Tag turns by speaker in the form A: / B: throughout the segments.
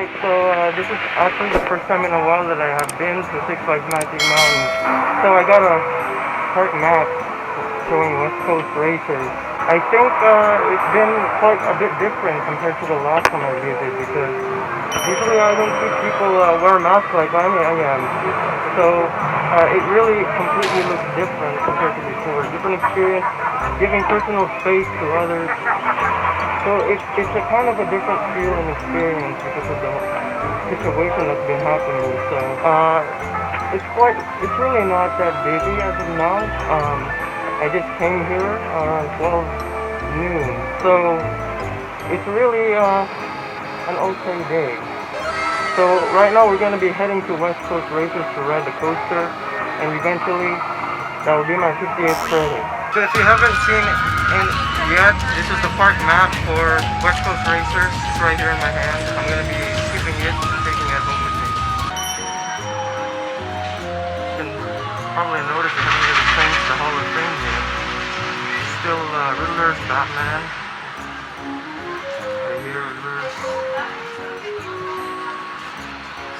A: Alright, so this is actually the first time in a while that I have been to Six Flags Magic Mountain. So I got a park map showing West Coast Racers. I think it's been quite a bit different compared to the last time I visited because usually I don't see people wear masks like I am. So it really completely looks different compared to before. Different experience, giving personal space to others. So it's a kind of a different feel and experience because of the situation that's been happening. So it's really not that busy as of now. I just came here around 12 noon. So it's really an okay day. So right now we're going to be heading to West Coast Racers to ride the coaster, and eventually that will be my 50th credit. So if you haven't seen it yet, this is the park map for West Coast Racers. It's right here in my hand. I'm going to be keeping it and taking it home with me. You can probably notice they haven't really changed the Hall of Fame yet. Still Riddler's Batman. Right here, Riddler's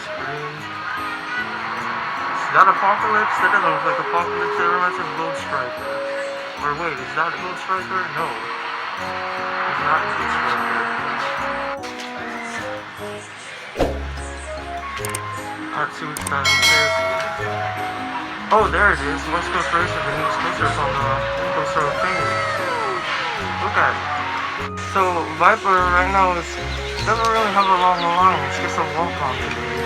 A: Scream. Is that Apocalypse? That doesn't look like Apocalypse. That reminds me of Gold Striker. Or wait, is that Gold Striker? No. It's not Gold Striker. Hatsuit Styling Jersey. Oh, there it is. West Coast Racer, the newest coasters on the Coaster of Fame. Look at it. So, Viper right now doesn't really have a long line. It's just a walk-on today.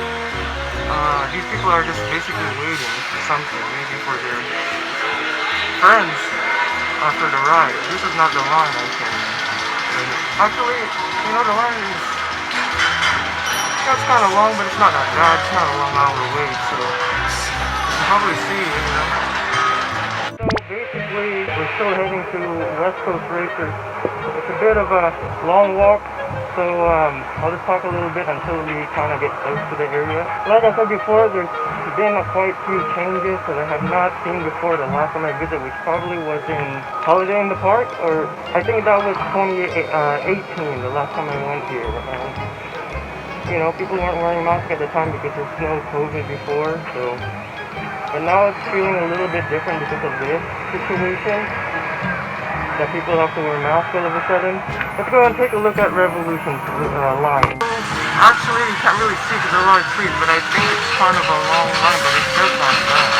A: These people are just basically waiting for something, maybe for their friends after the ride. This is not the line, I think. Actually, the line is... it's kind of long, but it's not that bad. It's not a long hour wait, so... you can probably see it, So basically, we're still heading to West Coast Racers. It's a bit of a long walk, so I'll just talk a little bit until we kind of get close to the area. Like I said before, there's been quite a few changes that I have not seen before the last time I visited, which probably was in Holiday in the Park, or I think that was 2018, the last time I went here. People weren't wearing masks at the time because there's no COVID before, so... But now it's feeling a little bit different because of this situation, that people have to wear masks all of a sudden. Let's go and take a look at Revolution's line. Actually, you can't really see because there are a lot of trees, but I think it's kind of a long line, but it's just not bad.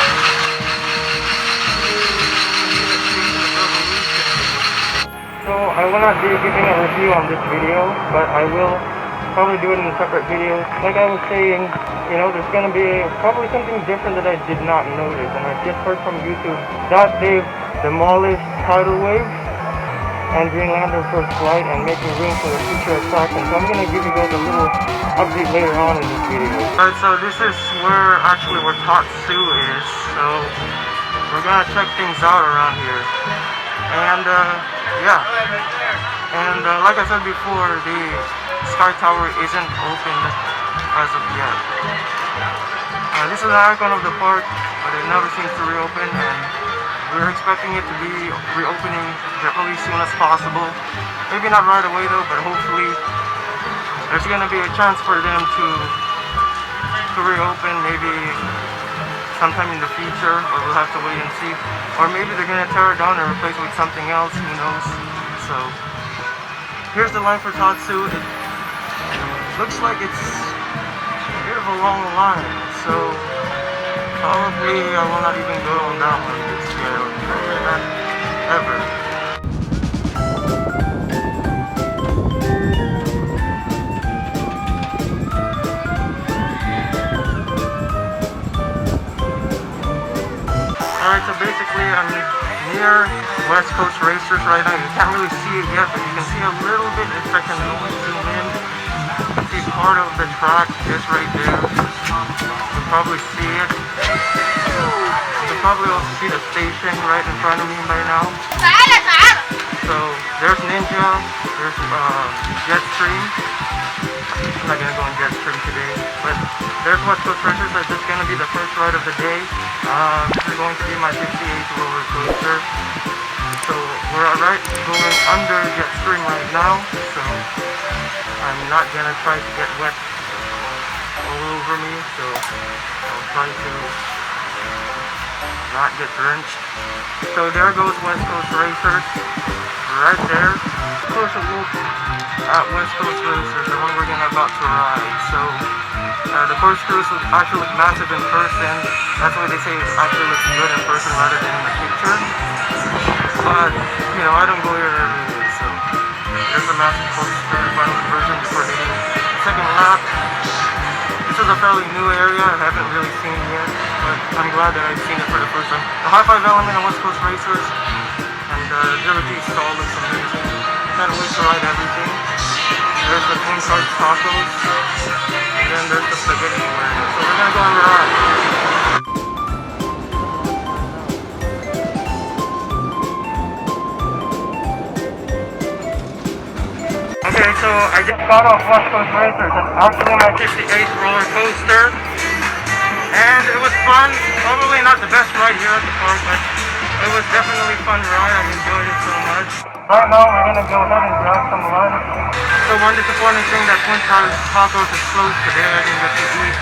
A: So I will not be giving a review on this video, but I will probably do it in a separate video. Like I was saying, there's going to be probably something different that I did not notice, and I just heard from YouTube that they've demolished Tidal Wave and Green Lantern First Flight and making room for the future attraction. So I'm going to give you guys a little update later on in this video. Alright, so this is where Tatsu is, so we're going to check things out around here. And yeah, and like I said before, the Sky Tower isn't opened as of yet. This is an icon of the park, but it never seems to reopen, and we're expecting it to be reopening probably as soon as possible. Maybe not right away though, but hopefully there's going to be a chance for them to reopen maybe sometime in the future, or we'll have to wait and see. Or maybe they're going to tear it down and replace it with something else, who knows. So here's the line for Tatsu. It looks like it's a bit of a long line, so probably I will not even go on that one this year, not ever. Alright, so basically I'm near West Coast Racers right now. You can't really see it yet, but you can see a little bit if I can zoom in. See part of the track just right there. You can probably see it. You can probably also see the station right in front of me by now. So there's Ninja, there's Jetstream. I'm not gonna go on Jetstream today, but there's West Coast Racers. This is gonna be the first ride of the day. This is going to be my 58th roller coaster. So we're going under Jetstream right now. So I'm not gonna try to get wet all over me, so I'll try to not get drenched. So there goes West Coast Racers, right there. Closer look at West Coast Racers, the one we're about to ride. So the course cruise will actually look massive in person. That's why they say it actually looks good in person rather than in the picture. But you know, I don't go here every day, so there's a massive course cruise final version before hitting the second lap. This is a fairly new area I haven't really seen yet, but I'm glad that I've seen it for the first time. The high five element on West Coast Racers and Zero G stall looks amazing. Can't wait to ride everything. There's the Twin Card Tacos, and then there's the spaghetti area. So we're gonna go on the ride. Okay, so I just got off West Coast Racers. It's actually my 58th roller coaster. And it was fun. Probably not the best ride here at the park, but it was definitely a fun ride. I enjoyed it so much. Right now we're gonna go ahead and grab some lunch. So one disappointing thing that Twin Tacos is closed today. I didn't get to eat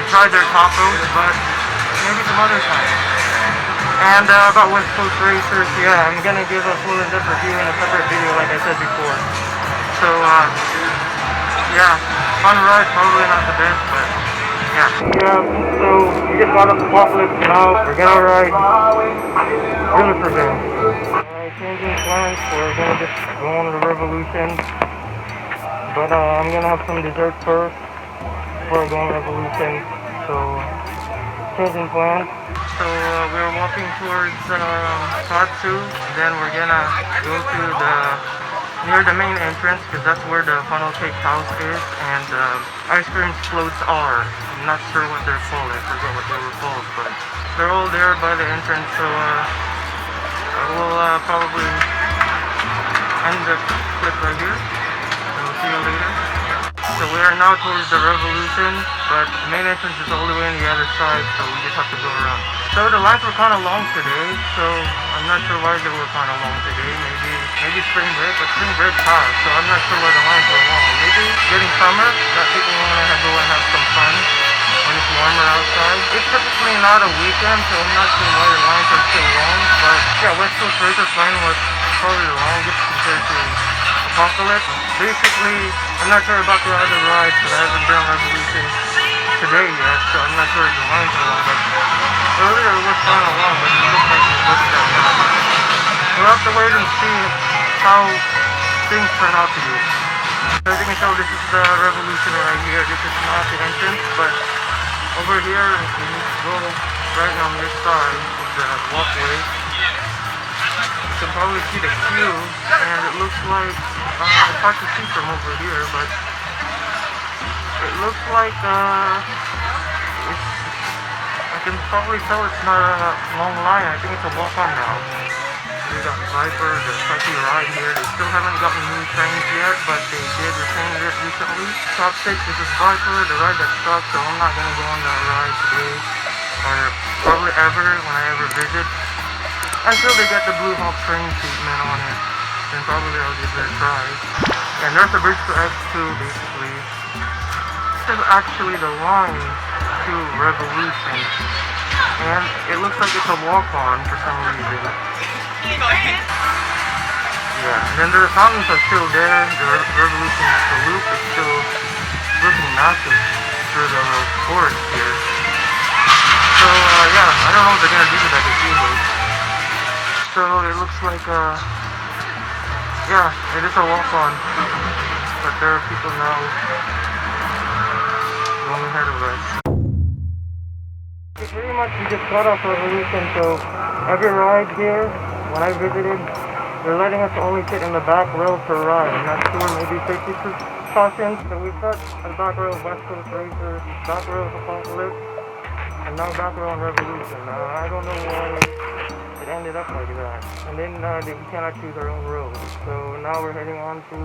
A: and try their tacos, but maybe some other time. And about West Coast Racers, yeah, I'm gonna give a full in-depth review in a separate video like I said before. So yeah, fun ride, probably not the best, but yeah. So we just got off the Apocalypse now. We're gonna ride Juniper Bend. Alright, changing plans. We're gonna just go on the Revolution. But I'm gonna have some dessert first before I go on Revolution. So changing plans. So we're walking towards Tatsu. Then we're gonna go to near the main entrance because that's where the funnel cake house is and ice cream floats are. I'm not sure what they're called. I forgot what they were called, but they're all there by the entrance. So I will probably end the clip right here. So we'll see you later. So we are now towards the Revolution, but the main entrance is all the way on the other side, so we just have to go around. So the lines were kind of long today, so I'm not sure why they were kind of long today. Maybe spring break, but spring break passed, so I'm not sure why the lines were long. Maybe getting summer, that people want to go and have some fun when it's warmer outside. It's typically not a weekend, so I'm not sure why the lines are still long, but yeah, West Coast Racers line was probably the longest compared to Apocalypse. Basically, I'm not sure about the other rides, but I haven't done Revolution today yet, so I'm not sure if the lines are long, but earlier it was kind of long, but it looks like it wasn't that long. We'll have to wait and see how things turn out to be. As you can tell, this is the Revolution right here. This is not the entrance, but over here, if you go right on this side of the walkway, you can probably see the queue, and it looks like, it's hard to see from over here, but it looks like, I can probably tell it's not a long line. I think it's a walk-on now. We got Viper, the Kentucky ride here. They still haven't gotten new trains yet, but they did repaint it recently. Top 6, this is Viper, the ride that stopped, so I'm not going to go on that ride today, or probably ever when I ever visit. Until they get the Blue Hawk train treatment on it, then probably I'll give it a try. And there's a bridge to X2 basically. This is actually the line to Revolution. And it looks like it's a walk-on for some reason. Yeah, and then the fountains are still there. The Revolution, the loop is still looking massive through the forest here. So yeah, I don't know what they're gonna do to that gazebo. So it looks like, yeah, it is a walk-on, but there are people now going ahead of us. Pretty much we just got off Revolution, so every ride here, when I visited, they're letting us only sit in the back row per ride. I'm not sure, maybe safety precautions. So we've got the back row of West Coast Racers, back row of Apocalypse, and now back row on Revolution. I don't know why it ended up like that. And then we cannot choose our own road. So now we're heading on to,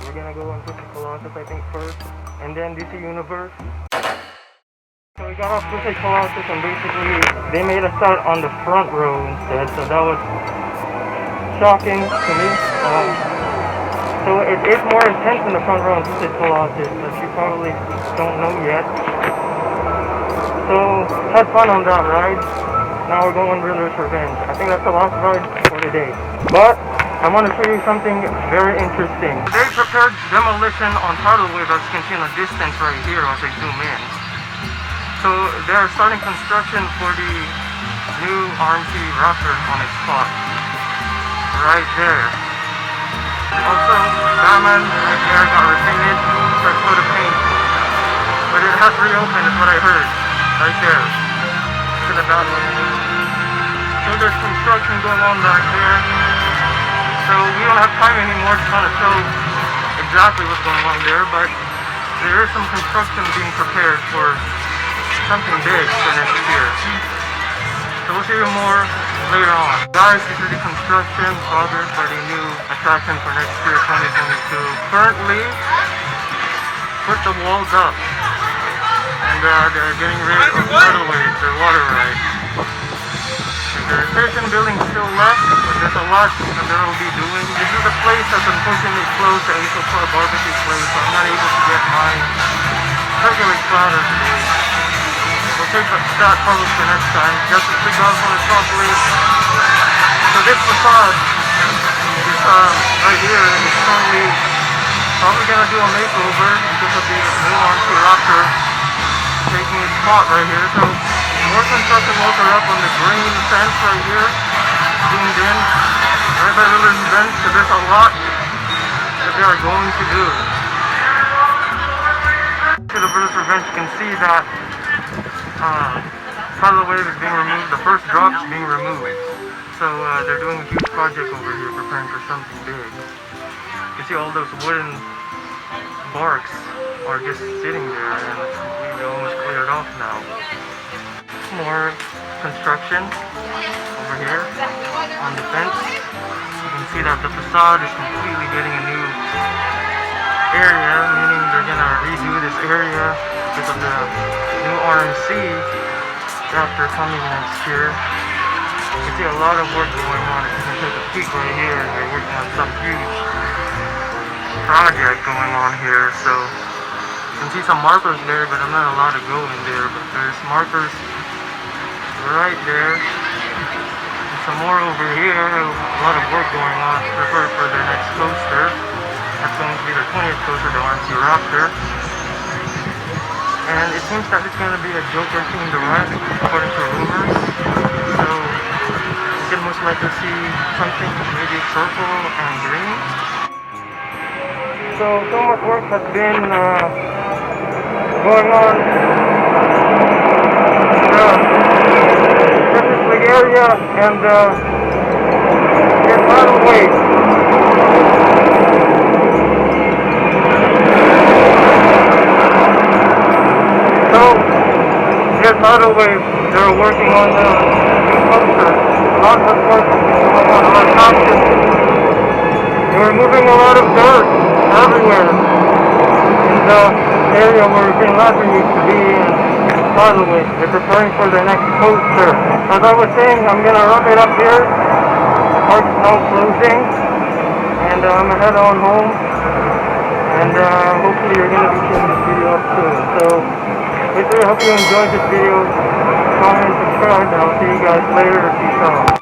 A: we're gonna go on Twisted Colossus I think first, and then DC Universe. So we got off Twisted Colossus and basically they made us start on the front row instead, so that was shocking to me. So it is more intense in the front row since it's Colossus, but you probably don't know yet. So had fun on that ride. Now we're going Riddler's Revenge. I think that's the last ride for today. But I want to show you something very interesting. They prepared demolition on tidal wave, as you can see in the distance right here as I zoom in. So they're starting construction for the new RMC Raptor on its spot. Right there. Also, Batman right there got repainted, first coat of paint. But it has reopened is what I heard. Right there. To the Batman. So there's construction going on back there. So we don't have time anymore to kind of show exactly what's going on there, but there is some construction being prepared for something big for next year. So we'll see you more later on. Guys, this is the construction progress for the new attraction for next year, 2022. Currently, put the walls up. And they're getting rid of tidal waves, their water ride. The station building still left, but there's a lot that they will be doing. This is a place that's unfortunately closed, the Ace Club barbecue place, so I'm not able to get my regular platter today. We'll take that probably for next time. Just to speak out on it properly. So this facade is right here is currently probably gonna do a makeover because of the new RMC Raptor taking its spot right here. So more construction walls are up on the green fence right here, zoomed in, right by Riddler's Revenge, so there's a lot that they are going to do. To the Riddler's Revenge, you can see that tidal wave is being removed, the first drop is being removed. So they're doing a huge project over here, preparing for something big. You can see all those wooden barks are just sitting there and it's completely almost cleared off now. More construction over here on the fence. You can see that the facade is completely getting a new area, meaning they're gonna redo this area because of the new RMC Raptor coming next year. You can see a lot of work going on. You can take a peek right here and they're working on some huge project going on here. So you can see some markers there, but I'm not allowed to go in there, but there's markers right there. And some more over here. A lot of work going on to prepare for their next coaster. That's going to be the 20th coaster, the RMC Raptor. And it seems that it's going to be a Joker themed ride, according to rumors. So you can most likely see something maybe purple and green. So much work has been going on in the area and there's a lot of weight. So there's tidal waves. They're working on the coaster. A lot of work going on, a lot of options. They're removing a lot of dirt everywhere in the area where Green Lantern used to be and tidal waves. They're preparing for their next coaster. As I was saying, I'm gonna wrap it up here. The park's now closing, and I'm gonna head on home. And hopefully you're gonna be seeing this video up soon. So I hope you enjoyed this video. Comment, subscribe, and I'll see you guys later. Peace out.